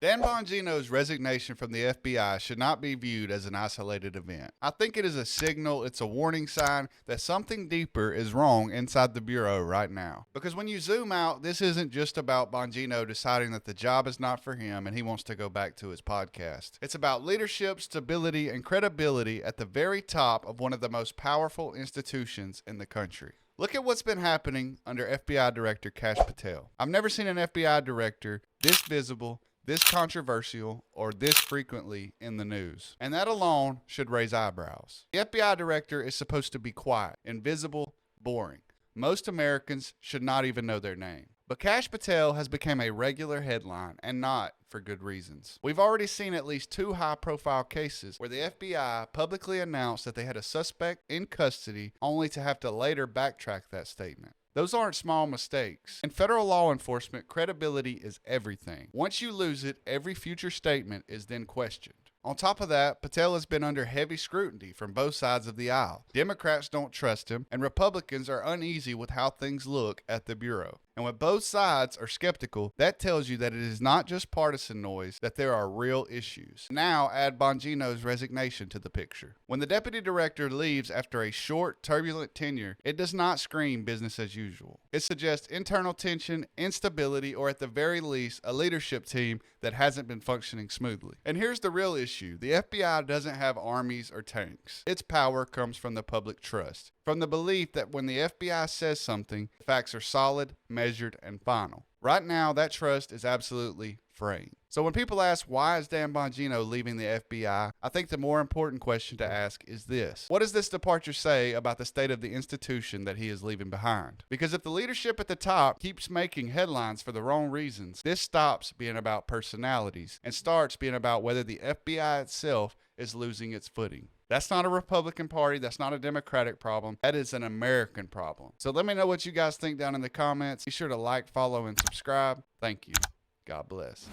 Dan Bongino's resignation from the FBI should not be viewed as an isolated event. I think it is a signal, it's a warning sign that something deeper is wrong inside the Bureau right now. Because when you zoom out, this isn't just about Bongino deciding that the job is not for him and he wants to go back to his podcast. It's about leadership, stability, and credibility at the very top of one of the most powerful institutions in the country. Look at what's been happening under FBI Director Kash Patel. I've never seen an FBI director this visible, this controversial, or this frequently in the news. And that alone should raise eyebrows. The FBI director is supposed to be quiet, invisible, boring. Most Americans should not even know their name. But Kash Patel has become a regular headline, and not for good reasons. We've already seen at least 2 high-profile cases where the FBI publicly announced that they had a suspect in custody, only to have to later backtrack that statement. Those aren't small mistakes. In federal law enforcement, credibility is everything. Once you lose it, every future statement is then questioned. On top of that, Patel has been under heavy scrutiny from both sides of the aisle. Democrats don't trust him, and Republicans are uneasy with how things look at the Bureau. And when both sides are skeptical, that tells you that it is not just partisan noise, that there are real issues. Now add Bongino's resignation to the picture. When the deputy director leaves after a short, turbulent tenure, it does not scream business as usual. It suggests internal tension, instability, or at the very least, a leadership team that hasn't been functioning smoothly. And here's the real issue. The FBI doesn't have armies or tanks. Its power comes from the public trust, from the belief that when the FBI says something, the facts are solid, measured, and final. Right now, that trust is absolutely fraying. So when people ask, why is Dan Bongino leaving the FBI, I think the more important question to ask is this. What does this departure say about the state of the institution that he is leaving behind? Because if the leadership at the top keeps making headlines for the wrong reasons, this stops being about personalities and starts being about whether the FBI itself is losing its footing. That's not a Republican Party. That's not a Democratic problem. That is an American problem. So let me know what you guys think down in the comments. Be sure to like, follow, and subscribe. Thank you. God bless.